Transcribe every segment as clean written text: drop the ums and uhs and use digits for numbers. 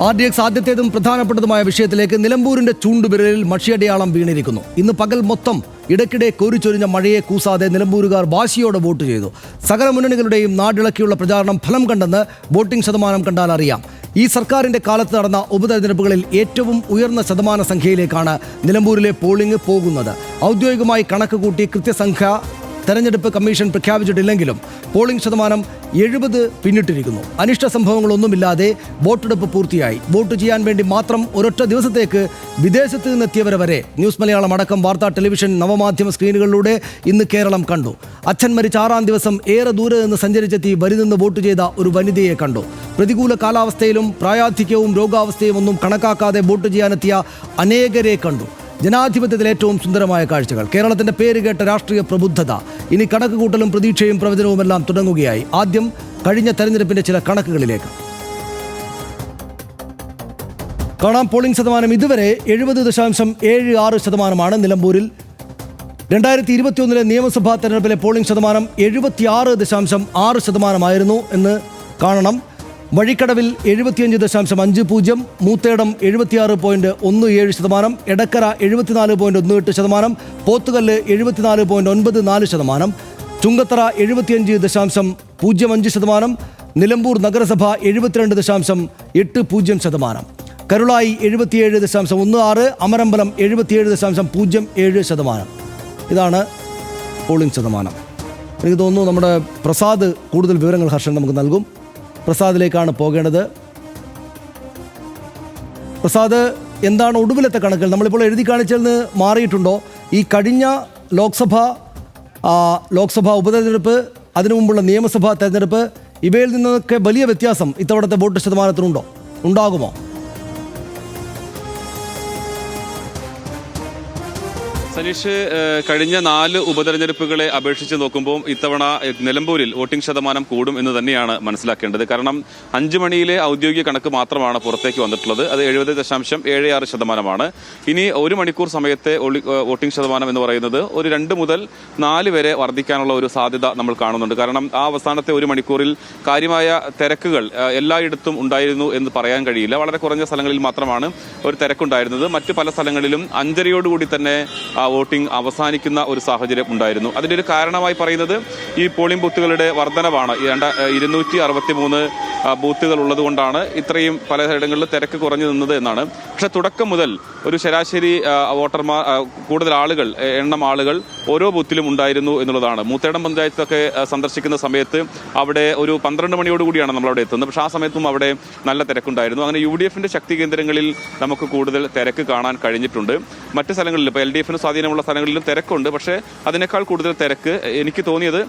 RDX ആദ്യത്തേതും പ്രധാനപ്പെട്ടതുമായ വിഷയത്തിലേക്ക് നിലമ്പൂരിന്റെ ചൂണ്ടുവിരലിൽ മഷിയടയാളം വീണിരിക്കുന്നു. ഇന്ന് പകൽ മൊത്തം ഇടയ്ക്കിടെ കോരിച്ചൊരിഞ്ഞ മഴയെ കൂസാതെ നിലമ്പൂരുകാർ വാശിയോടെ വോട്ട് ചെയ്തു. സകല മുന്നണികളുടെയും നാടിളക്കിയുള്ള പ്രചാരണം ഫലം കണ്ടെന്ന് വോട്ടിംഗ് ശതമാനം കണ്ടാൽ അറിയാം. ഈ സർക്കാരിന്റെ കാലത്ത് നടന്ന ഉപതെരഞ്ഞെടുപ്പുകളിൽ ഏറ്റവും ഉയർന്ന ശതമാന സംഖ്യയിലേക്കാണ് നിലമ്പൂരിലെ പോളിംഗ് പോകുന്നത്. ഔദ്യോഗികമായി കണക്ക് കൂട്ടി കൃത്യസംഖ്യ തെരഞ്ഞെടുപ്പ് കമ്മീഷൻ പ്രഖ്യാപിച്ചിട്ടില്ലെങ്കിലും പോളിംഗ് ശതമാനം 70 പിന്നിട്ടിരിക്കുന്നു. അനിഷ്ട സംഭവങ്ങളൊന്നുമില്ലാതെ വോട്ടെടുപ്പ് പൂർത്തിയായി. വോട്ട് ചെയ്യാൻ വേണ്ടി മാത്രം ഒരൊറ്റ ദിവസത്തേക്ക് വിദേശത്ത് നിന്നെത്തിയവരെ വരെ ന്യൂസ് മലയാളം അടക്കം വാർത്താ, ടെലിവിഷൻ, നവമാധ്യമ സ്ക്രീനുകളിലൂടെ ഇന്ന് കേരളം കണ്ടു. അച്ഛൻ മരിച്ച 6-ാം ദിവസം ഏറെ ദൂരെ നിന്ന് സഞ്ചരിച്ചെത്തി വരി നിന്ന് വോട്ട് ചെയ്ത ഒരു വനിതയെ കണ്ടു. പ്രതികൂല കാലാവസ്ഥയിലും പ്രായാധിക്യവും രോഗാവസ്ഥയും ഒന്നും കണക്കാക്കാതെ വോട്ട് ചെയ്യാനെത്തിയ അനേകരെ കണ്ടു. ജനാധിപത്യത്തിൽ ഏറ്റവും സുന്ദരമായ കാഴ്ചകൾ. കേരളത്തിന്റെ പേര് കേട്ട രാഷ്ട്രീയ പ്രബുദ്ധത. ഇനി കണക്ക് കൂട്ടലും പ്രതീക്ഷയും പ്രവചനവുമെല്ലാം തുടങ്ങുകയായി. ആദ്യം കഴിഞ്ഞ തെരഞ്ഞെടുപ്പിന്റെ ചില കണക്കുകളിലേക്ക് കാണാം. പോളിംഗ് ശതമാനം ഇതുവരെ 70.76% നിലമ്പൂരിൽ. 2021 നിയമസഭാ തെരഞ്ഞെടുപ്പിലെ പോളിംഗ് ശതമാനം 76.6% എന്ന് കാണണം. വഴിക്കടവിൽ 75.50, മൂത്തേടം 76.17%, എടക്കര 74.18%, പോത്തുകല്ല് 74.94%, ചുങ്കത്തറ 75.05%, നിലമ്പൂർ നഗരസഭ 72.80%, കരുളായി 77.16%, അമരമ്പലം 77.07%. ഇതാണ് പോളിംഗ് ശതമാനം. എനിക്ക് തോന്നുന്നു നമ്മുടെ പ്രസാദ് കൂടുതൽ വിവരങ്ങൾ ഹർഷൻ നമുക്ക് നൽകും. പ്രസാദിലേക്കാണ് പോകേണ്ടത്. പ്രസാദ്, എന്താണ് ഒടുവിലത്തെ കണക്കുകൾ? നമ്മളിപ്പോൾ എഴുതി കാണിച്ചതിൽ നിന്ന് മാറിയിട്ടുണ്ടോ? ഈ കഴിഞ്ഞ ലോക്സഭാ ഉപതെരഞ്ഞെടുപ്പ്, അതിനു മുമ്പുള്ള നിയമസഭാ തെരഞ്ഞെടുപ്പ്, ഇവയിൽ നിന്നൊക്കെ വലിയ വ്യത്യാസം ഇത്തവണത്തെ വോട്ട് ശതമാനത്തിനുണ്ടോ? ഉണ്ടാകുമോ? സനീഷ്, കഴിഞ്ഞ 4 ഉപതെരഞ്ഞെടുപ്പുകളെ അപേക്ഷിച്ച് നോക്കുമ്പോൾ ഇത്തവണ നിലമ്പൂരിൽ വോട്ടിംഗ് ശതമാനം കൂടും എന്ന് തന്നെയാണ് മനസ്സിലാക്കേണ്ടത്. കാരണം 5 മണിയിലെ ഔദ്യോഗിക കണക്ക് മാത്രമാണ് പുറത്തേക്ക് വന്നിട്ടുള്ളത്. അത് 70.76%. ഇനി 1 മണിക്കൂർ സമയത്തെ വോട്ടിംഗ് ശതമാനം എന്ന് പറയുന്നത് ഒരു 2 മുതൽ 4 വരെ വർദ്ധിക്കാനുള്ള ഒരു സാധ്യത നമ്മൾ കാണുന്നുണ്ട്. കാരണം ആ അവസാനത്തെ 1 മണിക്കൂറിൽ കാര്യമായ തിരക്കുകൾ എല്ലായിടത്തും ഉണ്ടായിരുന്നു എന്ന് പറയാൻ കഴിയില്ല. വളരെ കുറഞ്ഞ സ്ഥലങ്ങളിൽ മാത്രമാണ് ഒരു തിരക്കുണ്ടായിരുന്നത്. മറ്റു പല സ്ഥലങ്ങളിലും 5:30യോടുകൂടി തന്നെ വോട്ടിംഗ് അവസാനിക്കുന്ന ഒരു സാഹചര്യം ഉണ്ടായിരുന്നു. അതിൻ്റെ ഒരു കാരണമായി പറയുന്നത് ഈ പോളിംഗ് ബൂത്തുകളുടെ വർധനവാണ്. 263 ബൂത്തുകൾ ഉള്ളത് കൊണ്ടാണ് ഇത്രയും പലയിടങ്ങളിൽ തിരക്ക് കുറഞ്ഞു നിന്നത് എന്നാണ്. പക്ഷെ തുടക്കം മുതൽ ഒരു ശരാശരി വോട്ടർമാർ, കൂടുതൽ എണ്ണം ആളുകൾ ഓരോ ബൂത്തിലും ഉണ്ടായിരുന്നു എന്നുള്ളതാണ്. മൂത്തേടം പഞ്ചായത്തൊക്കെ സന്ദർശിക്കുന്ന സമയത്ത് അവിടെ ഒരു 12 മണിയോടുകൂടിയാണ് നമ്മളവിടെ എത്തുന്നത്. പക്ഷെ ആ സമയത്തും അവിടെ നല്ല തിരക്കുണ്ടായിരുന്നു. അങ്ങനെ UDFന്റെ ശക്തി കേന്ദ്രങ്ങളിൽ നമുക്ക് കൂടുതൽ തിരക്ക് കാണാൻ കഴിഞ്ഞിട്ടുണ്ട്. മറ്റ് സ്ഥലങ്ങളിൽ ഇപ്പോൾ LDFന് സ്വാധീനമുള്ള സ്ഥലങ്ങളിലും തിരക്കുണ്ട്. പക്ഷേ അതിനേക്കാൾ കൂടുതൽ തിരക്ക് എനിക്ക് തോന്നിയത്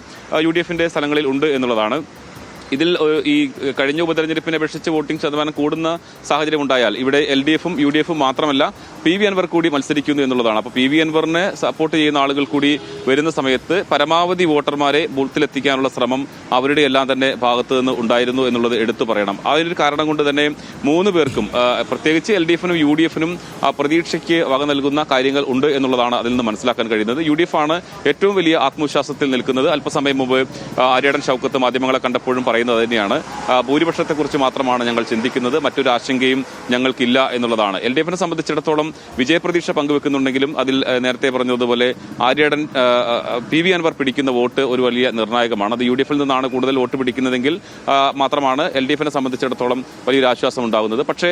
UDFന്റെ സ്ഥലങ്ങളിൽ ഉണ്ട് എന്നുള്ളതാണ്. ഇതിൽ ഈ കഴിഞ്ഞ ഉപതെരഞ്ഞെടുപ്പിനെ അപേക്ഷിച്ച് വോട്ടിംഗ് ശതമാനം കൂടുന്ന സാഹചര്യം ഉണ്ടായാൽ ഇവിടെ LDFും UDFും മാത്രമല്ല PV അൻവർ കൂടി മത്സരിക്കുന്നു എന്നുള്ളതാണ്. അപ്പോൾ PV അൻവറിനെ സപ്പോർട്ട് ചെയ്യുന്ന ആളുകൾ കൂടി വരുന്ന സമയത്ത് പരമാവധി വോട്ടർമാരെ ബൂത്തിലെത്തിക്കാനുള്ള ശ്രമം അവരുടെ എല്ലാം തന്നെ ഭാഗത്തു നിന്ന് ഉണ്ടായിരുന്നു എന്നുള്ളത് എടുത്തു പറയണം. അതിനൊരു കാരണം കൊണ്ട് തന്നെ 3 പേർക്കും, പ്രത്യേകിച്ച് LDFനും UDFനും പ്രതീക്ഷയ്ക്ക് വക നൽകുന്ന കാര്യങ്ങൾ ഉണ്ട് എന്നുള്ളതാണ് അതിൽ നിന്ന് മനസ്സിലാക്കാൻ കഴിയുന്നത്. UDF ആണ് ഏറ്റവും വലിയ ആത്മവിശ്വാസത്തിൽ നിൽക്കുന്നത്. അല്പസമയം മുമ്പ് ആര്യാടൻ ഷൗക്കത്ത് മാധ്യമങ്ങളെ കണ്ടപ്പോഴും പറയുന്നത് തന്നെയാണ്. ഭൂരിപക്ഷത്തെക്കുറിച്ച് മാത്രമാണ് ഞങ്ങൾ ചിന്തിക്കുന്നത്, മറ്റൊരു ആശങ്കയും ഞങ്ങൾക്കില്ല എന്നുള്ളതാണ്. LDFനെ സംബന്ധിച്ചിടത്തോളം വിജയപ്രതീക്ഷ പങ്കുവെക്കുന്നുണ്ടെങ്കിലും അതിൽ നേരത്തെ പറഞ്ഞതുപോലെ ആര്യാടൻ PV അൻവർ പിടിക്കുന്ന വോട്ട് ഒരു വലിയ നിർണായകമാണ്. അത് UDFിൽ നിന്നാണ് കൂടുതൽ വോട്ട് പിടിക്കുന്നതെങ്കിൽ മാത്രമാണ് LDFനെ സംബന്ധിച്ചിടത്തോളം വലിയൊരു ആശ്വാസം ഉണ്ടാകുന്നത്. പക്ഷേ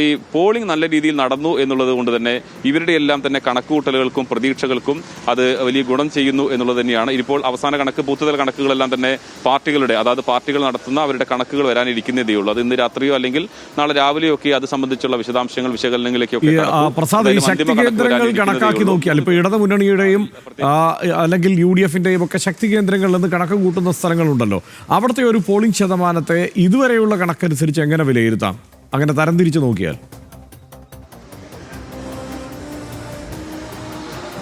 ഈ പോളിംഗ് നല്ല രീതിയിൽ നടന്നു എന്നുള്ളത് കൊണ്ട് തന്നെ ഇവരുടെ എല്ലാം തന്നെ കണക്കുകൂട്ടലുകൾക്കും പ്രതീക്ഷകൾക്കും അത് വലിയ ഗുണം ചെയ്യുന്നു എന്നുള്ളത് തന്നെയാണ്. ഇപ്പോൾ അവസാന കണക്ക്, ബൂത്തുതല കണക്കുകളെല്ലാം തന്നെ പാർട്ടികളുടെ, അതായത് പാർട്ടികൾ നടത്തുന്ന അവരുടെ കണക്കുകൾ വരാനിരിക്കുന്നതേ ഉള്ളൂ. അത് ഇന്ന് രാത്രിയോ അല്ലെങ്കിൽ നാളെ രാവിലെയോ ഒക്കെ അത് സംബന്ധിച്ചുള്ള വിശദാംശങ്ങൾ, വിശകലനങ്ങളിലേക്കൊക്കെ പ്രസാദ്, ഈ ശക്തി കേന്ദ്രങ്ങൾ കണക്കാക്കി നോക്കിയാൽ ഇപ്പോൾ ഇടത് മുന്നണിയുടെയും അല്ലെങ്കിൽ UDFന്റെയും ഒക്കെ ശക്തി കേന്ദ്രങ്ങളിൽ നിന്ന് കണക്ക് കൂട്ടുന്ന സ്ഥലങ്ങളുണ്ടല്ലോ, അവിടുത്തെ ഒരു പോളിംഗ് ശതമാനത്തെ ഇതുവരെയുള്ള കണക്കനുസരിച്ച് എങ്ങനെ വിലയിരുത്താം, അങ്ങനെ തരംതിരിച്ച് നോക്കിയാൽ?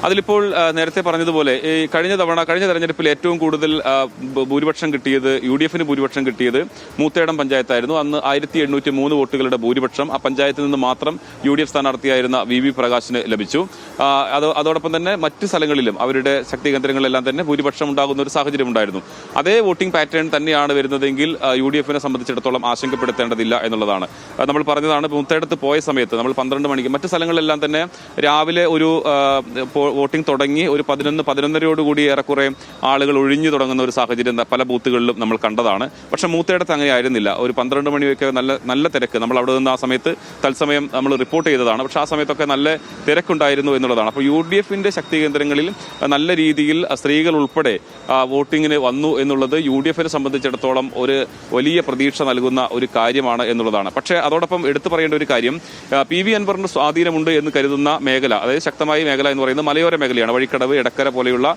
അതിലിപ്പോൾ നേരത്തെ പറഞ്ഞതുപോലെ ഈ കഴിഞ്ഞ തെരഞ്ഞെടുപ്പിൽ ഏറ്റവും കൂടുതൽ ഭൂരിപക്ഷം കിട്ടിയത് UDF ഭൂരിപക്ഷം കിട്ടിയത് മൂത്തേടം പഞ്ചായത്തായിരുന്നു. അന്ന് 1703 വോട്ടുകളുടെ ഭൂരിപക്ഷം ആ പഞ്ചായത്തിൽ നിന്ന് മാത്രം UDF സ്ഥാനാർത്ഥിയായിരുന്ന VV പ്രകാശിന് ലഭിച്ചു. അതോടൊപ്പം തന്നെ മറ്റ് സ്ഥലങ്ങളിലും അവരുടെ ശക്തി കേന്ദ്രങ്ങളിലെല്ലാം തന്നെ ഭൂരിപക്ഷം ഉണ്ടാകുന്ന ഒരു സാഹചര്യം ഉണ്ടായിരുന്നു. അതേ വോട്ടിംഗ് പാറ്റേൺ തന്നെയാണ് വരുന്നതെങ്കിൽ UDF സംബന്ധിച്ചിടത്തോളം ആശങ്കപ്പെടുത്തേണ്ടതില്ല എന്നുള്ളതാണ്. നമ്മൾ പറഞ്ഞതാണ്, മൂത്തേടത്ത് പോയ സമയത്ത് നമ്മൾ 12 മണിക്ക്, മറ്റ് സ്ഥലങ്ങളിലെല്ലാം തന്നെ രാവിലെ ഒരു വോട്ടിംഗ് തുടങ്ങി ഒരു 11-11:30 ഏറെക്കുറെ ആളുകൾ ഒഴിഞ്ഞു തുടങ്ങുന്ന ഒരു സാഹചര്യം പല ബൂത്തുകളിലും നമ്മൾ കണ്ടതാണ്. പക്ഷേ മൂത്തേടത്ത് അങ്ങനെ ആയിരുന്നില്ല. ഒരു 12 മണിയൊക്കെ നല്ല തിരക്ക്, നമ്മൾ അവിടെ നിന്ന് ആ സമയത്ത് തത്സമയം നമ്മൾ റിപ്പോർട്ട് ചെയ്തതാണ്. പക്ഷേ ആ സമയത്തൊക്കെ നല്ല തിരക്കുണ്ടായിരുന്നു എന്നുള്ളതാണ്. അപ്പോൾ UDF ശക്തി കേന്ദ്രങ്ങളിൽ നല്ല രീതിയിൽ സ്ത്രീകൾ ഉൾപ്പെടെ വോട്ടിങ്ങിന് വന്നു എന്നുള്ളത് UDF സംബന്ധിച്ചിടത്തോളം ഒരു വലിയ പ്രതീക്ഷ നൽകുന്ന ഒരു കാര്യമാണ് എന്നുള്ളതാണ്. പക്ഷേ അതോടൊപ്പം എടുത്തു പറയേണ്ട ഒരു കാര്യം, PV അൻവറിന് സ്വാധീനമുണ്ട് എന്ന് കരുതുന്ന മേഖല, അതായത് ശക്തമായ മേഖല എന്ന് പറയുന്നത് മലയോര മേഖലയാണ്. വഴിക്കടവ്, എടക്കര പോലെയുള്ള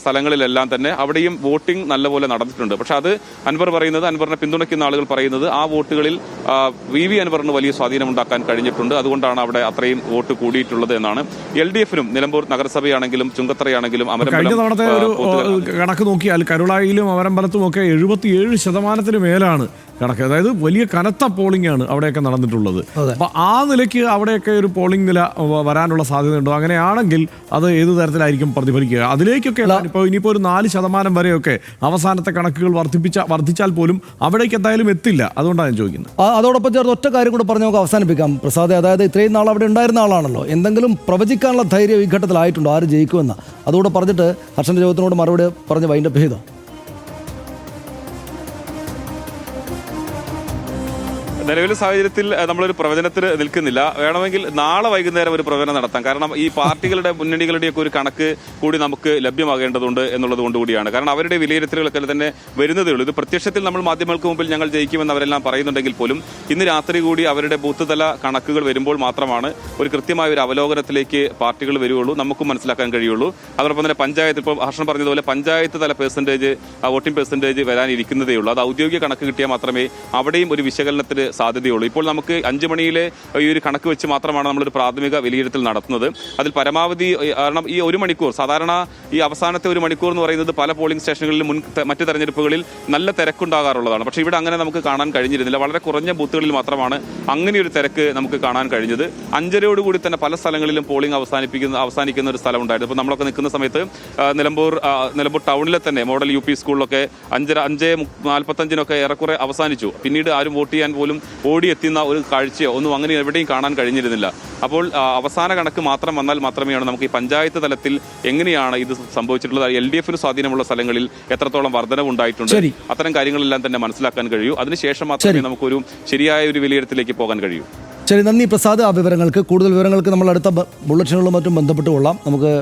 സ്ഥലങ്ങളിലെല്ലാം തന്നെ അവിടെയും വോട്ടിംഗ് നല്ലപോലെ നടന്നിട്ടുണ്ട്. പക്ഷെ അത് അൻവറിനെ പിന്തുണയ്ക്കുന്ന ആളുകൾ പറയുന്നത് ആ വോട്ടുകളിൽ VV അൻവറിന് വലിയ സ്വാധീനം ഉണ്ടാക്കാൻ കഴിഞ്ഞിട്ടുണ്ട്. അതുകൊണ്ടാണ് അവിടെ അത്രയും വോട്ട് കൂടിയിട്ടുള്ളത് എന്നാണ്. LDF നിലമ്പൂർ നഗരസഭയാണെങ്കിലും ചുങ്കത്തറയാണെങ്കിലും കഴിഞ്ഞ തവണത്തെ ഒരു കണക്ക് നോക്കിയാൽ കരുളായിലും അമരമ്പലത്തും ഒക്കെ 77% മേലാണ് കണക്ക്. അതായത് വലിയ കനത്ത പോളിംഗ് ആണ് അവിടെയൊക്കെ നടന്നിട്ടുള്ളത്. അപ്പൊ ആ നിലയ്ക്ക് അവിടെയൊക്കെ ഒരു പോളിംഗ് നില വരാനുള്ള സാധ്യതയുണ്ടോ? അങ്ങനെയാണെങ്കിൽ അത് ഏത് തരത്തിലായിരിക്കും പ്രതിഫലിക്കുക? അതിലേക്കൊക്കെ ഇനിയിപ്പോ ഒരു 4% വരെയൊക്കെ അവസാനത്തെ കണക്കുകൾ വർദ്ധിച്ചാൽ പോലും അവിടേക്ക് എന്തായാലും എത്തില്ല. അതുകൊണ്ടാണ് ഞാൻ ചോദിക്കുന്നത്. അതോടൊപ്പം ചേർത്ത് ഒറ്റ കാര്യം കൂടെ പറഞ്ഞ് നമുക്ക് അവസാനിപ്പിക്കാം പ്രസാദ്. അതായത് ഇത്രയും നാൾ അവിടെ ഉണ്ടായിരുന്ന ആളാണല്ലോ, എന്തെങ്കിലും പ്രവചിക്കാനുള്ള ധൈര്യം ഈ ഘട്ടത്തിലായിട്ടുണ്ടോ ആര് ജയിക്കുമെന്ന്? അതുകൂടെ പറഞ്ഞിട്ട് ഹർഷന്റെ ചോദ്യത്തിനോട് മറുപടി പറഞ്ഞ് വൈൻഡപ്പ് ചെയ്തോ? നിലവിലെ സാഹചര്യത്തിൽ നമ്മളൊരു പ്രവചനത്തിന് നിൽക്കുന്നില്ല. വേണമെങ്കിൽ നാളെ വൈകുന്നേരം ഒരു പ്രവചനം നടത്താം. കാരണം ഈ പാർട്ടികളുടെ മുന്നണികളുടെയൊക്കെ ഒരു കണക്ക് കൂടി നമുക്ക് ലഭ്യമാകേണ്ടതുണ്ട് എന്നുള്ളത് കൊണ്ടുകൂടിയാണ്. കാരണം അവരുടെ വിലയിരുത്തലുകളൊക്കെ തന്നെ വരുന്നതേ ഉള്ളൂ. ഇത് പ്രത്യക്ഷത്തിൽ നമ്മൾ മാധ്യമങ്ങൾക്ക് മുമ്പിൽ ഞങ്ങൾ ജയിക്കുമെന്ന് അവരെല്ലാം പറയുന്നുണ്ടെങ്കിൽ പോലും ഇന്ന് രാത്രി കൂടി അവരുടെ ബൂത്ത് തല കണക്കുകൾ വരുമ്പോൾ മാത്രമാണ് ഒരു കൃത്യമായ ഒരു അവലോകനത്തിലേക്ക് പാർട്ടികൾ വരികയുള്ളൂ, നമുക്കും മനസ്സിലാക്കാൻ കഴിയുള്ളൂ. അതോടൊപ്പം തന്നെ പഞ്ചായത്ത്, ഇപ്പോൾ ഹർഷൻ പറഞ്ഞതുപോലെ പഞ്ചായത്ത് തല വോട്ടിംഗ് പെർസെൻറ്റേജ് വരാനിരിക്കുന്നതേ ഉള്ളൂ. അത് ഔദ്യോഗിക കണക്ക് കിട്ടിയാൽ മാത്രമേ അവിടെയും ഒരു വിശകലനത്തിന് സാധ്യതയുള്ളൂ. ഇപ്പോൾ നമുക്ക് 5 മണിയിലെ ഈ ഒരു കണക്ക് വെച്ച് മാത്രമാണ് നമ്മളൊരു പ്രാഥമിക വിലയിരുത്തൽ നടത്തുന്നത്. അതിൽ പരമാവധി, കാരണം ഈ 1 മണിക്കൂർ, സാധാരണ ഈ അവസാനത്തെ 1 മണിക്കൂർ എന്ന് പറയുന്നത് പല പോളിംഗ് സ്റ്റേഷനുകളിലും മറ്റ് തെരഞ്ഞെടുപ്പുകളിൽ നല്ല തിരക്കുണ്ടാകാറുള്ളതാണ്. പക്ഷേ ഇവിടെ അങ്ങനെ നമുക്ക് കാണാൻ കഴിഞ്ഞിരുന്നില്ല. വളരെ കുറഞ്ഞ ബൂത്തുകളിൽ മാത്രമാണ് അങ്ങനെയൊരു തിരക്ക് നമുക്ക് കാണാൻ കഴിഞ്ഞത്. 5:30 തന്നെ പല സ്ഥലങ്ങളിലും പോളിംഗ് അവസാനിക്കുന്ന ഒരു സ്ഥലം ഉണ്ടായിരുന്നു. ഇപ്പോൾ നമ്മളൊക്കെ നിൽക്കുന്ന സമയത്ത് നിലമ്പൂർ ടൗണിലെ തന്നെ മോഡൽ UP സ്കൂളിലൊക്കെ 5:45 ഏറെക്കുറെ അവസാനിച്ചു. പിന്നീട് ആരും വോട്ട് ചെയ്യാൻ പോലും ഓടിയെത്തുന്ന ഒരു കാഴ്ചയോ ഒന്നും അങ്ങനെ എവിടെയും കാണാൻ കഴിഞ്ഞിരുന്നില്ല. അപ്പോൾ അവസാന കണക്ക് മാത്രം വന്നാൽ മാത്രമേയാണ് നമുക്ക് ഈ പഞ്ചായത്ത് തലത്തിൽ എങ്ങനെയാണ് ഇത് സംഭവിച്ചിട്ടുള്ളത്, LDF സ്വാധീനമുള്ള സ്ഥലങ്ങളിൽ എത്രത്തോളം വർധനവ് ഉണ്ടായിട്ടുണ്ട്, അത്തരം കാര്യങ്ങളെല്ലാം തന്നെ മനസ്സിലാക്കാൻ കഴിയൂ. അതിനുശേഷം മാത്രമേ നമുക്കൊരു ശരിയായ ഒരു വിലയിരുത്തലേക്ക് പോകാൻ കഴിയൂ. ശരി, നന്ദി പ്രസാദ്. ആ വിവരങ്ങൾക്ക്, കൂടുതൽ വിവരങ്ങൾക്ക് നമ്മൾ അടുത്ത ബുള്ളറ്റിനുകളും മറ്റും ബന്ധപ്പെട്ട് കൊള്ളാം. നമുക്ക്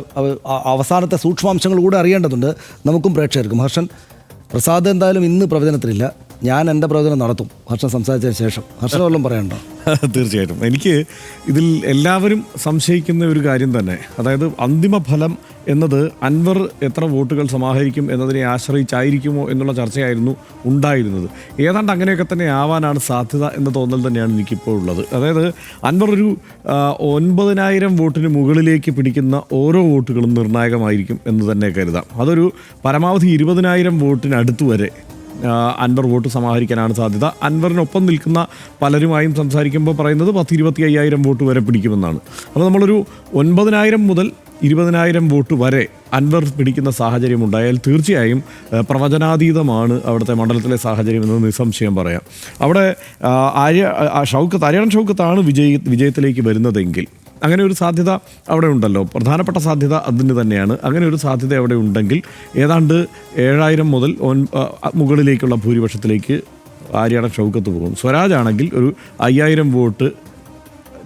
അവസാനത്തെ സൂക്ഷ്മാംശങ്ങൾ കൂടെ അറിയേണ്ടതുണ്ട് നമുക്കും പ്രേക്ഷകർക്കും. ഹർഷൻ, പ്രസാദ് എന്തായാലും ഇന്ന് പ്രവചനത്തിലില്ല, ഞാൻ എൻ്റെ പ്രവചനം നടത്തും ഹർഷൻ സംസാരിച്ചതിന് ശേഷം. ഹർഷൻ വല്ലതും പറയണ്ടോ? തീർച്ചയായിട്ടും. എനിക്ക് ഇതിൽ എല്ലാവരും സംശയിക്കുന്ന ഒരു കാര്യം തന്നെ, അതായത് അന്തിമ ഫലം എന്നത് അൻവർ എത്ര വോട്ടുകൾ സമാഹരിക്കും എന്നതിനെ ആശ്രയിച്ചായിരിക്കുമോ എന്നുള്ള ചർച്ചയായിരുന്നു ഉണ്ടായിരുന്നത്. ഏതാണ്ട് അങ്ങനെയൊക്കെ തന്നെ ആവാനാണ് സാധ്യത എന്ന തോന്നൽ തന്നെയാണ് എനിക്കിപ്പോൾ ഉള്ളത്. അതായത് അൻവർ ഒരു 9,000 വോട്ടിന് മുകളിലേക്ക് പിടിക്കുന്ന ഓരോ വോട്ടുകളും നിർണായകമായിരിക്കും എന്ന് തന്നെ കരുതാം. അതൊരു പരമാവധി 20,000 വോട്ടിനടുത്ത് വരെ അൻവർ വോട്ട് സമാഹരിക്കാനാണ് സാധ്യത. അൻവറിനൊപ്പം നിൽക്കുന്ന പലരുമായും സംസാരിക്കുമ്പോൾ പറയുന്നത് 10-25,000 വോട്ട് വരെ പിടിക്കുമെന്നാണ്. അപ്പോൾ നമ്മളൊരു 9,000 മുതൽ 20,000 വോട്ട് വരെ അൻവർ പിടിക്കുന്ന സാഹചര്യം ഉണ്ടായാൽ തീർച്ചയായും പ്രവചനാതീതമാണ് അവിടുത്തെ മണ്ഡലത്തിലെ സാഹചര്യം എന്ന് നിസ്സംശയം പറയാം. അവിടെ ആര്യാടൻ ഷൗക്കത്താണ് വിജയത്തിലേക്ക് വരുന്നതെങ്കിൽ അങ്ങനെ ഒരു സാധ്യത അവിടെ ഉണ്ടല്ലോ, പ്രധാനപ്പെട്ട സാധ്യത അതിന് തന്നെയാണ്. അങ്ങനെ ഒരു സാധ്യത അവിടെ ഉണ്ടെങ്കിൽ ഏതാണ്ട് 7,000 മുതൽ മുകളിലേക്കുള്ള ഭൂരിപക്ഷത്തിലേക്ക് ആര്യാടൻ ഷൗക്കത്ത് പോകും. സ്വരാജ് ആണെങ്കിൽ ഒരു 5,000 വോട്ട്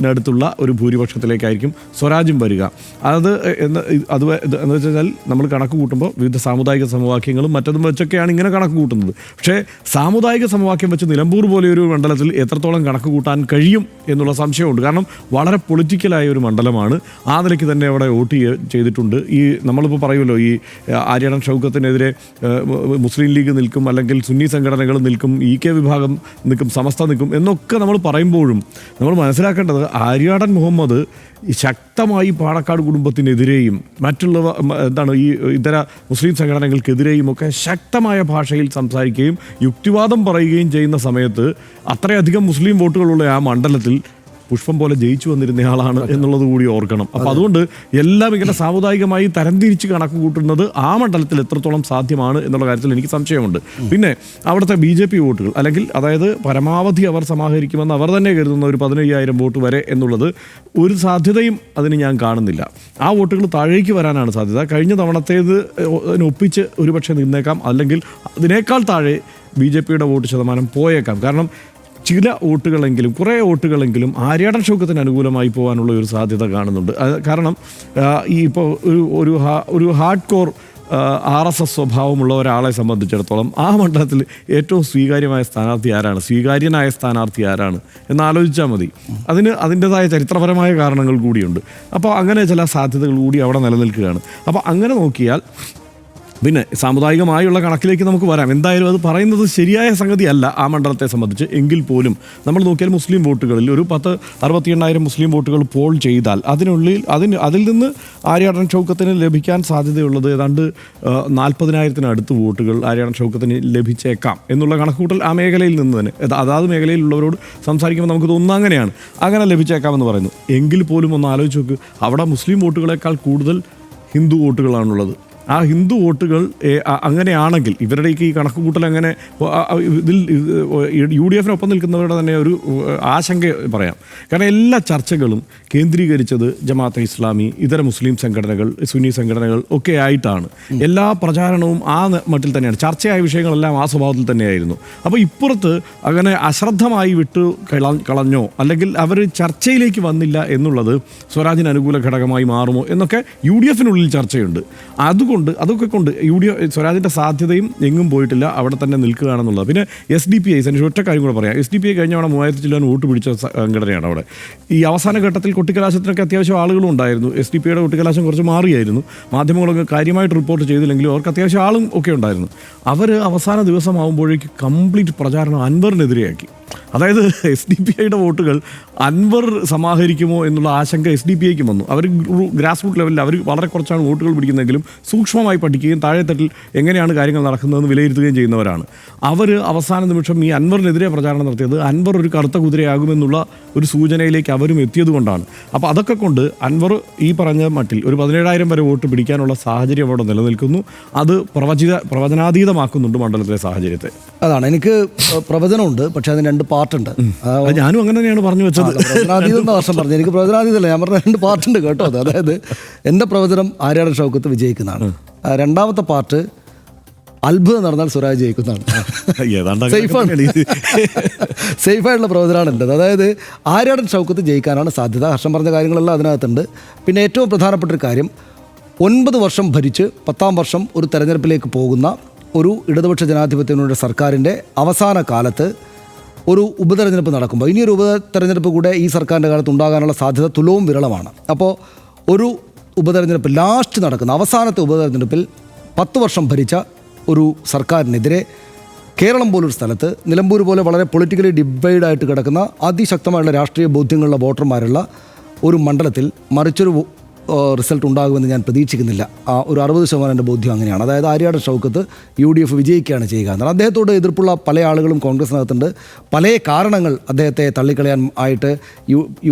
അടുത്തുള്ള ഒരു ഭൂരിപക്ഷത്തിലേക്കായിരിക്കും സ്വരാജ്യം വരിക. അത് എന്ന് വെച്ചാൽ നമ്മൾ കണക്ക് കൂട്ടുമ്പോൾ വിവിധ സാമുദായിക സമവാക്യങ്ങളും മറ്റതും വെച്ചൊക്കെയാണ് ഇങ്ങനെ കണക്ക് കൂട്ടുന്നത്. പക്ഷേ സാമുദായിക സമവാക്യം വെച്ച് നിലമ്പൂർ പോലെയൊരു മണ്ഡലത്തിൽ എത്രത്തോളം കണക്ക് കൂട്ടാൻ കഴിയും എന്നുള്ള സംശയമുണ്ട്. കാരണം വളരെ പൊളിറ്റിക്കലായ ഒരു മണ്ഡലമാണ്. ആ നിലയ്ക്ക് തന്നെ അവിടെ വോട്ട് ചെയ്തിട്ടുണ്ട്. ഈ നമ്മളിപ്പോൾ പറയുമല്ലോ, ഈ ആര്യാടൻ ഷൗക്കത്തിനെതിരെ മുസ്ലിം ലീഗ് നിൽക്കും, അല്ലെങ്കിൽ സുന്നി സംഘടനകൾ നിൽക്കും, EK വിഭാഗം നിൽക്കും, സമസ്ത നിൽക്കും എന്നൊക്കെ നമ്മൾ പറയുമ്പോഴും നമ്മൾ മനസ്സിലാക്കേണ്ടത് ആര്യാടൻ മുഹമ്മദ് ശക്തമായി പാണക്കാട് കുടുംബത്തിനെതിരെയും മറ്റുള്ള ഈ ഇതര മുസ്ലിം സംഘടനകൾക്കെതിരെയും ഒക്കെ ശക്തമായ ഭാഷയിൽ സംസാരിക്കുകയും യുക്തിവാദം പറയുകയും ചെയ്യുന്ന സമയത്ത് അത്രയധികം മുസ്ലിം വോട്ടുകളുള്ള ആ മണ്ഡലത്തിൽ പുഷ്പം പോലെ ജയിച്ചു വന്നിരുന്നയാളാണ് എന്നുള്ളത് കൂടി ഓർക്കണം. അപ്പോൾ അതുകൊണ്ട് എല്ലാം ഇങ്ങനെ സാമുദായികമായി തരംതിരിച്ച് കണക്ക് കൂട്ടുന്നത് ആ മണ്ഡലത്തിൽ എത്രത്തോളം സാധ്യമാണ് എന്നുള്ള കാര്യത്തിൽ എനിക്ക് സംശയമുണ്ട്. പിന്നെ അവിടുത്തെ BJP വോട്ടുകൾ, അല്ലെങ്കിൽ അതായത് പരമാവധി അവർ സമാഹരിക്കുമെന്ന് അവർ തന്നെ കരുതുന്ന ഒരു 15,000 വോട്ട് വരെ എന്നുള്ളത് ഒരു സാധ്യതയും അതിന് ഞാൻ കാണുന്നില്ല. ആ വോട്ടുകൾ താഴേക്ക് വരാനാണ് സാധ്യത. കഴിഞ്ഞ തവണത്തേത് ഒപ്പിച്ച് ഒരുപക്ഷെ നിന്നേക്കാം, അല്ലെങ്കിൽ അതിനേക്കാൾ താഴെ BJPയുടെ വോട്ട് ശതമാനം പോയേക്കാം. കാരണം ചില വോട്ടുകളെങ്കിലും, കുറേ വോട്ടുകളെങ്കിലും ആര്യാടൻ ഷൗക്കത്തിന് അനുകൂലമായി പോകാനുള്ള ഒരു സാധ്യത കാണുന്നുണ്ട്. കാരണം ഈ ഇപ്പോൾ ഒരു ഹാർഡ് കോർ RSS സ്വഭാവമുള്ള ഒരാളെ സംബന്ധിച്ചിടത്തോളം ആ മണ്ഡലത്തിൽ ഏറ്റവും സ്വീകാര്യനായ സ്ഥാനാർത്ഥി ആരാണ് എന്നാലോചിച്ചാൽ മതി. അതിൻ്റെതായ ചരിത്രപരമായ കാരണങ്ങൾ കൂടിയുണ്ട്. അപ്പോൾ അങ്ങനെ ചില സാധ്യതകൾ കൂടി അവിടെ നിലനിൽക്കുകയാണ്. അപ്പോൾ അങ്ങനെ നോക്കിയാൽ പിന്നെ സാമുദായികമായുള്ള കണക്കിലേക്ക് നമുക്ക് വരാം. എന്തായാലും അത് പറയുന്നത് ശരിയായ സംഗതിയല്ല ആ മണ്ഡലത്തെ സംബന്ധിച്ച്. എങ്കിൽ പോലും നമ്മൾ നോക്കിയാൽ മുസ്ലിം വോട്ടുകളിൽ ഒരു 68,000 മുസ്ലിം വോട്ടുകൾ പോൾ ചെയ്താൽ അതിൽ നിന്ന് ആര്യാടൻ ഷൗക്കത്തിന് ലഭിക്കാൻ സാധ്യതയുള്ളത് ഏതാണ്ട് 40,000-അടുത്ത് വോട്ടുകൾ ആര്യാടൻ ഷൗക്കത്തിന് ലഭിച്ചേക്കാം എന്നുള്ള കണക്കുകൂട്ടൽ ആ മേഖലയിൽ നിന്ന് തന്നെ, അതാത് മേഖലയിലുള്ളവരോട് സംസാരിക്കുമ്പോൾ നമുക്ക് തോന്നുന്നത് അങ്ങനെയാണ്. അങ്ങനെ ലഭിച്ചേക്കാമെന്ന് പറയുന്നു. എങ്കിൽ പോലും ഒന്ന് ആലോചിച്ച് നോക്ക്, അവിടെ മുസ്ലിം വോട്ടുകളെക്കാൾ കൂടുതൽ ഹിന്ദു വോട്ടുകളാണുള്ളത്. ആ ഹിന്ദു വോട്ടുകൾ അങ്ങനെയാണെങ്കിൽ ഇവരുടെയൊക്കെ ഈ കണക്ക് കൂട്ടൽ അങ്ങനെ ഇതിൽ UDF-നൊപ്പം നിൽക്കുന്നവരുടെ തന്നെ ഒരു ആശങ്ക പറയാം. കാരണം എല്ലാ ചർച്ചകളും കേന്ദ്രീകരിച്ചത് ജമാഅത്തെ ഇസ്ലാമി, ഇതര മുസ്ലിം സംഘടനകൾ, സുന്നി സംഘടനകൾ ഒക്കെ ആയിട്ടാണ്. എല്ലാ പ്രചാരണവും ആ മട്ടിൽ തന്നെയാണ്. ചർച്ചയായ വിഷയങ്ങളെല്ലാം ആ സ്വഭാവത്തിൽ തന്നെയായിരുന്നു. അപ്പോൾ ഇപ്പുറത്ത് അങ്ങനെ അശ്രദ്ധമായി വിട്ടു കളഞ്ഞോ, അല്ലെങ്കിൽ അവർ ചർച്ചയിലേക്ക് വന്നില്ല എന്നുള്ളത് സ്വരാജിന് അനുകൂല ഘടകമായി മാറുമോ എന്നൊക്കെ UDF-നുള്ളിൽ ചർച്ചയുണ്ട്. അതൊക്കെ കൊണ്ട് സ്വരാജിൻ്റെ സാധ്യതയും എങ്ങും പോയിട്ടില്ല, അവിടെ തന്നെ നിൽക്കുകയാണെന്നുള്ളത്. പിന്നെ SDPI ഒറ്റ കാര്യം കൂടെ പറയാം. SDPI കഴിഞ്ഞ തവണ 3,000 ചില്ലാൻ വോട്ട് പിടിച്ച സംഘടനയാണ്. അവിടെ ഈ അവസാന ഘട്ടത്തിൽ കൊട്ടിക്കലാശത്തിനൊക്കെ അത്യാവശ്യം ആളുകളും ഉണ്ടായിരുന്നു. SDPIയുടെ കൊട്ടിക്കലാശം കുറച്ച് മാറിയായിരുന്നു. മാധ്യമങ്ങളൊക്കെ കാര്യമായിട്ട് റിപ്പോർട്ട് ചെയ്തില്ലെങ്കിലും അവർക്ക് അത്യാവശ്യം ആളും ഒക്കെ ഉണ്ടായിരുന്നു. അവർ അവസാന ദിവസമാകുമ്പോഴേക്ക് കംപ്ലീറ്റ് പ്രചാരണം അൻവറിനെതിരെയാക്കി. അതായത് SDPIയുടെ വോട്ടുകൾ അൻവർ സമാഹരിക്കുമോ എന്നുള്ള ആശങ്ക SDPIക്ക് വന്നു. അവർ ഗ്രാസ് റൂട്ട് ലെവലിൽ അവർ വളരെ കുറച്ചാണ് വോട്ടുകൾ പിടിക്കുന്നതെങ്കിലും സൂക്ഷ്മമായി പഠിക്കുകയും താഴെത്തട്ടിൽ എങ്ങനെയാണ് കാര്യങ്ങൾ നടക്കുന്നതെന്ന് വിലയിരുത്തുകയും ചെയ്യുന്നവരാണ്. അവർ അവസാന നിമിഷം ഈ അൻവറിനെതിരെ പ്രചാരണം നടത്തിയത് അൻവർ ഒരു കറുത്ത കുതിരയാകുമെന്നുള്ള ഒരു സൂചനയിലേക്ക് അവരും എത്തിയത് കൊണ്ടാണ്. അപ്പോൾ അതൊക്കെ കൊണ്ട് അൻവർ ഈ പറഞ്ഞ മട്ടിൽ ഒരു 17,000 വരെ വോട്ട് പിടിക്കാനുള്ള സാഹചര്യം അവിടെ നിലനിൽക്കുന്നു. അത് പ്രവചനാതീതമാക്കുന്നുണ്ട് മണ്ഡലത്തിലെ സാഹചര്യത്തെ. അതാണ് എനിക്ക് പ്രവചനമുണ്ട്, പക്ഷെ അതിന് 2 പാർട്ടുണ്ട്. ഞാനും അങ്ങനെ തന്നെയാണ് പറഞ്ഞു വെച്ചത്. പ്രവചനാതീതം വർഷം പറഞ്ഞു. എനിക്ക് പ്രവചനാതീതമല്ല, ഞാൻ പറഞ്ഞ 2 പാർട്ടുണ്ട് കേട്ടോ. അതായത് എൻ്റെ പ്രവചനം ആര്യാടൻ ഷൗക്കത്ത് വിജയിക്കുന്നതാണ്. രണ്ടാമത്തെ പാർട്ട് അത്ഭുതം നടന്നാൽ സ്വരാജ് ജയിക്കുന്നതാണ്. സേഫായിട്ടുള്ള പ്രവചനമാണ് എൻ്റെ. അതായത് ആര്യാടൻ ഷൗക്കത്ത് ജയിക്കാനാണ് സാധ്യത. ഹർഷം പറഞ്ഞ കാര്യങ്ങളെല്ലാം അതിനകത്തുണ്ട്. പിന്നെ ഏറ്റവും പ്രധാനപ്പെട്ടൊരു കാര്യം, 9 വർഷം ഭരിച്ച് 10ാം വർഷം ഒരു തെരഞ്ഞെടുപ്പിലേക്ക് പോകുന്ന ഒരു ഇടതുപക്ഷ ജനാധിപത്യ സർക്കാരിൻ്റെ അവസാന കാലത്ത് ഒരു ഉപതെരഞ്ഞെടുപ്പ് നടക്കുമ്പോൾ, ഇനിയൊരു ഉപതെരഞ്ഞെടുപ്പ് കൂടെ ഈ സർക്കാരിൻ്റെ കാലത്ത് ഉണ്ടാകാനുള്ള സാധ്യത തുലവും വിരളമാണ്. അപ്പോൾ ഒരു ഉപതെരഞ്ഞെടുപ്പ് ലാസ്റ്റ് നടക്കുന്ന അവസാനത്തെ ഉപതെരഞ്ഞെടുപ്പിൽ 10 വർഷം ഭരിച്ച ഒരു സർക്കാരിനെതിരെ കേരളം പോലൊരു സ്ഥലത്ത്, നിലമ്പൂർ പോലെ വളരെ പൊളിറ്റിക്കലി ഡിവൈഡായിട്ട് കിടക്കുന്ന അതിശക്തമായുള്ള രാഷ്ട്രീയ ബോധ്യങ്ങളുള്ള വോട്ടർമാരുള്ള ഒരു മണ്ഡലത്തിൽ മറിച്ചൊരു റിസൾട്ട് ഉണ്ടാകുമെന്ന് ഞാൻ പ്രതീക്ഷിക്കുന്നില്ല. ഒരു 60% എൻ്റെ ബോധ്യം അങ്ങനെയാണ്. അതായത് ആര്യാടൻ ഷൗക്കത്ത് UDF വിജയിക്കുകയാണ് ചെയ്യുക എന്നാണ്. അദ്ദേഹത്തോട് എതിർപ്പുള്ള പല ആളുകളും കോൺഗ്രസിനകത്തുണ്ട്. പല കാരണങ്ങൾ അദ്ദേഹത്തെ തള്ളിക്കളയാൻ ആയിട്ട്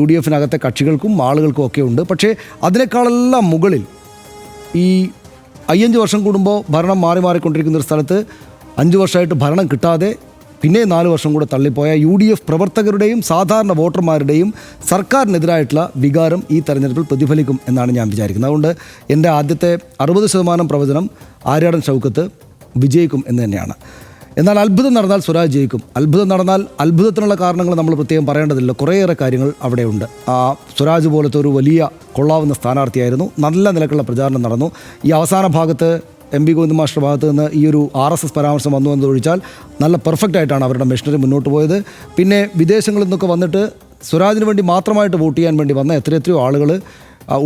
UDF-നകത്തെ കക്ഷികൾക്കും ആളുകൾക്കും ഒക്കെ ഉണ്ട്. പക്ഷേ അതിനേക്കാളെല്ലാം മുകളിൽ ഈ 5 വർഷം കൂടുമ്പോൾ ഭരണം മാറിക്കൊണ്ടിരിക്കുന്ന ഒരു സ്ഥലത്ത് 5 വർഷമായിട്ട് ഭരണം കിട്ടാതെ പിന്നെ 4 വർഷം കൂടെ തള്ളിപ്പോയ UDF പ്രവർത്തകരുടെയും സാധാരണ വോട്ടർമാരുടെയും സർക്കാരിനെതിരായിട്ടുള്ള വികാരം ഈ തെരഞ്ഞെടുപ്പിൽ പ്രതിഫലിക്കും എന്നാണ് ഞാൻ വിചാരിക്കുന്നത്. അതുകൊണ്ട് എൻ്റെ ആദ്യത്തെ 60% പ്രവചനം ആര്യാടൻ ഷൗക്കത്ത് വിജയിക്കും എന്ന് തന്നെയാണ്. എന്നാൽ അത്ഭുതം നടന്നാൽ സ്വരാജ് ജയിക്കും. അത്ഭുതം നടന്നാൽ അത്ഭുതത്തിനുള്ള കാരണങ്ങൾ നമ്മൾ പ്രത്യേകം പറയേണ്ടതില്ല. കുറേയേറെ കാര്യങ്ങൾ അവിടെയുണ്ട്. സ്വരാജ് പോലത്തെ ഒരു വലിയ കൊള്ളാവുന്ന സ്ഥാനാർത്ഥിയായിരുന്നു. നല്ല നിലക്കുള്ള പ്രചാരണം നടന്നു. ഈ അവസാന ഭാഗത്ത് MP ഗോവിന്ദ മാസ്റ്റർ ഭാഗത്ത് നിന്ന് ഈ ഒരു RSS പരാമർശം വന്നു എന്നതൊഴിച്ചാൽ നല്ല പെർഫെക്റ്റ് ആയിട്ടാണ് അവരുടെ മെഷീനറി മുന്നോട്ട് പോയത്. പിന്നെ വിദേശങ്ങളിൽ നിന്നൊക്കെ വന്നിട്ട് സ്വരാജിന് വേണ്ടി മാത്രമായിട്ട് വോട്ട് ചെയ്യാൻ വേണ്ടി വന്ന എത്രയോ ആളുകൾ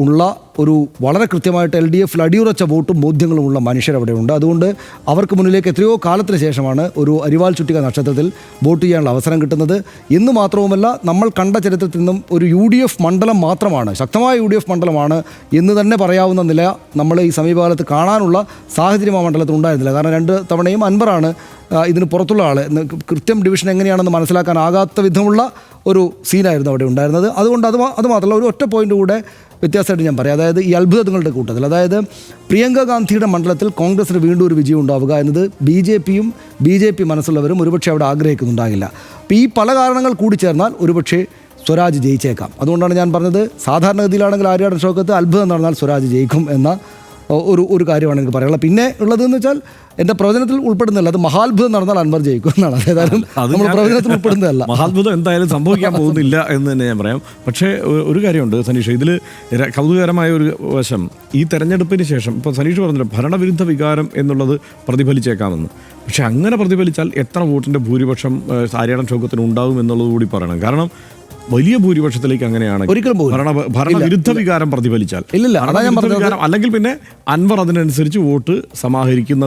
ഉള്ള ഒരു വളരെ കൃത്യമായിട്ട് LDF അടിയുറച്ച വോട്ടും ബോധ്യങ്ങളും ഉള്ള മനുഷ്യരവിടെയുണ്ട്. അതുകൊണ്ട് അവർക്ക് മുന്നിലേക്ക് എത്രയോ കാലത്തിന് ശേഷമാണ് ഒരു അരിവാൾ ചുറ്റിക നക്ഷത്രത്തിൽ വോട്ട് ചെയ്യാനുള്ള അവസരം കിട്ടുന്നത്. എന്ന് മാത്രവുമല്ല, നമ്മൾ കണ്ട ചരിത്രത്തിൽ നിന്നും ഒരു UDF മണ്ഡലം മാത്രമാണ്, ശക്തമായ UDF മണ്ഡലമാണ് എന്ന് തന്നെ പറയാവുന്ന നില നമ്മൾ ഈ സമീപകാലത്ത് കാണാനുള്ള സാഹചര്യം ആ മണ്ഡലത്തിൽ ഉണ്ടായിരുന്നില്ല. കാരണം 2 തവണയും അൻവറാണ് ഇതിന് പുറത്തുള്ള ആൾ. കൃത്യം ഡിവിഷൻ എങ്ങനെയാണെന്ന് മനസ്സിലാക്കാനാകാത്ത വിധമുള്ള ഒരു സീനായിരുന്നു അവിടെ ഉണ്ടായിരുന്നത്. അതുകൊണ്ട് അത് മാത്രമല്ല, ഒരു ഒറ്റ പോയിന്റ് കൂടെ വ്യത്യാസമായിട്ട് ഞാൻ പറയാം. അതായത് ഈ അത്ഭുതങ്ങളുടെ കൂട്ടത്തിൽ, അതായത് പ്രിയങ്ക ഗാന്ധിയുടെ മണ്ഡലത്തിൽ കോൺഗ്രസിന് വീണ്ടും ഒരു വിജയം ഉണ്ടാവുക എന്നത് BJP മനസ്സുള്ളവരും ഒരുപക്ഷെ അവിടെ ആഗ്രഹിക്കുന്നുണ്ടാകില്ല. അപ്പോൾ ഈ പല കാരണങ്ങൾ കൂടിച്ചേർന്നാൽ ഒരുപക്ഷെ സ്വരാജ് ജയിച്ചേക്കാം. അതുകൊണ്ടാണ് ഞാൻ പറഞ്ഞത്, സാധാരണഗതിയിലാണെങ്കിൽ ആര്യാടൻ ഷൗക്കത്ത് അത്ഭുതം നടന്നാൽ സ്വരാജ് ജയിക്കും എന്ന ഒരു കാര്യമാണ് എനിക്ക് പറയാനുള്ളത്. പിന്നെ ഉള്ളതെന്ന് വെച്ചാൽ എൻ്റെ പ്രവചനത്തിൽ ഉൾപ്പെടുന്നില്ല, അത് മഹാത്ഭുതം നടന്നാൽ അൻവർ ജയിക്കും എന്നാണ്. ഏതായാലും നമ്മൾ പ്രവചനത്തിൽ ഉൾപ്പെടുന്നതല്ല. മഹാത്ഭുതം എന്തായാലും സംഭവിക്കാൻ പോകുന്നില്ല എന്ന് തന്നെ ഞാൻ പറയാം. പക്ഷേ ഒരു കാര്യമുണ്ട് സനീഷ്, ഇതിൽ കൗതുകകരമായ ഒരു വശം, ഈ തെരഞ്ഞെടുപ്പിന് ശേഷം ഇപ്പോൾ സനീഷ് പറഞ്ഞല്ലോ ഭരണവിരുദ്ധ വികാരം എന്നുള്ളത് പ്രതിഫലിച്ചേക്കാമെന്ന്. പക്ഷെ അങ്ങനെ പ്രതിഫലിച്ചാൽ എത്ര വോട്ടിൻ്റെ ഭൂരിപക്ഷം ആര്യാടൻ ഷൗക്കത്തിന് ഉണ്ടാകും എന്നുള്ളത് കൂടി പറയണം. കാരണം വലിയ ഭൂരിപക്ഷത്തിലേക്ക് അങ്ങനെയാണ് ഭരണവിരുദ്ധ വികാരം പ്രതിഫലിച്ചാൽ അല്ലെങ്കിൽ പിന്നെ അൻവർ അതിനനുസരിച്ച് വോട്ട് സമാഹരിക്കുന്ന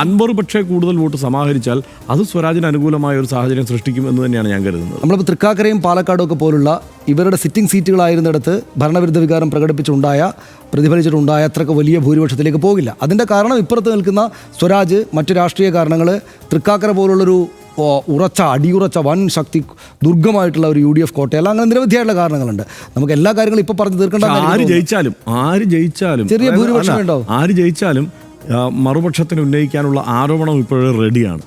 അൻവർ പക്ഷേ കൂടുതൽ വോട്ട് സമാഹരിച്ചാൽ അത് സ്വരാജിന് അനുകൂലമായ ഒരു സാഹചര്യം സൃഷ്ടിക്കും എന്ന് തന്നെയാണ് ഞാൻ കരുതുന്നത്. നമ്മളിപ്പോൾ തൃക്കാക്കരയും പാലക്കാടും ഒക്കെ പോലുള്ള ഇവരുടെ സിറ്റിംഗ് സീറ്റുകളായിരുന്നിടത്ത് ഭരണവിരുദ്ധ വികാരം പ്രതിഫലിച്ചിട്ടുണ്ടായ അത്രയ്ക്ക് വലിയ ഭൂരിപക്ഷത്തിലേക്ക് പോകില്ല. അതിൻ്റെ കാരണം ഇപ്പുറത്ത് നിൽക്കുന്ന സ്വരാജ്, മറ്റു രാഷ്ട്രീയ കാരണങ്ങൾ, തൃക്കാക്കര പോലുള്ളൊരു അടിയുറച്ച വൻ ശക്തി ദുർഗമായിട്ടുള്ള ഒരു UDF കോട്ടയല്ല, അങ്ങനെ നിരവധിയായിട്ടുള്ള കാരണങ്ങളുണ്ട്. നമുക്ക് എല്ലാ കാര്യങ്ങളും ഇപ്പോൾ പറഞ്ഞു തീർക്കേണ്ട. ആര് ജയിച്ചാലും ചെറിയ ഭൂരിപക്ഷം ഉണ്ടാവും. ആര് ജയിച്ചാലും മറുപക്ഷത്തിന് ഉന്നയിക്കാനുള്ള ആരോപണം ഇപ്പോഴും റെഡിയാണ്.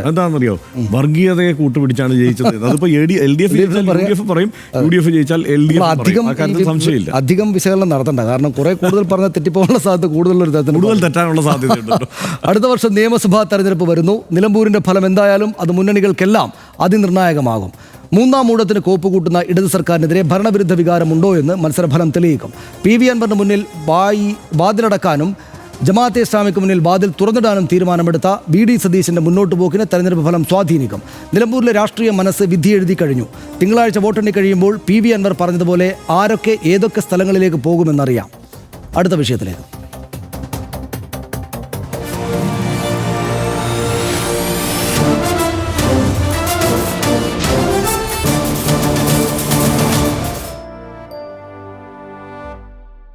എന്താണെന്നറിയോ, വർഗീയതയെ കൂട്ടുപിടിച്ചാണ് ജയിച്ചത്. അതിപ്പോ LDF പറയും, UDF ജയിച്ചാൽ LDF സംശയമില്ല. അധികം വിശകലനം നടത്തണ്ട, കാരണം കുറെ കൂടുതൽ പറഞ്ഞ തെറ്റിപ്പോകാനുള്ള സാധ്യത കൂടുതൽ തെറ്റാനുള്ള സാധ്യതയുണ്ട്. അടുത്ത വർഷം നിയമസഭാ തെരഞ്ഞെടുപ്പ് വരുന്നു. നിലമ്പൂരിന്റെ ഫലം എന്തായാലും അത് മുന്നണികൾക്കെല്ലാം അതിനിർണായകമാകും. 3ാം ഊഴത്തിന് കോപ്പ് കൂട്ടുന്ന ഇടത് സർക്കാരിനെതിരെ ഭരണവിരുദ്ധ വികാരമുണ്ടോ എന്ന് മത്സരഫലം തെളിയിക്കും. PV അൻവറിന് മുന്നിൽ വാതിലടക്കാനും ജമാഅത്തെ ഇസ്ലാമിക്ക് മുന്നിൽ വാതിൽ തുറന്നിടാനും തീരുമാനമെടുത്ത VD സതീശന്റെ മുന്നോട്ട് പോക്കിന് തെരഞ്ഞെടുപ്പ് ഫലം സ്വാധീനിക്കും. നിലമ്പൂരിലെ രാഷ്ട്രീയ മനസ്സ് വിധി എഴുതി കഴിഞ്ഞു. തിങ്കളാഴ്ച വോട്ടെണ്ണി കഴിയുമ്പോൾ PV അൻവർ പറഞ്ഞതുപോലെ ആരൊക്കെ ഏതൊക്കെ സ്ഥലങ്ങളിലേക്ക് പോകുമെന്നറിയാം. അടുത്ത വിഷയത്തിലേക്ക്.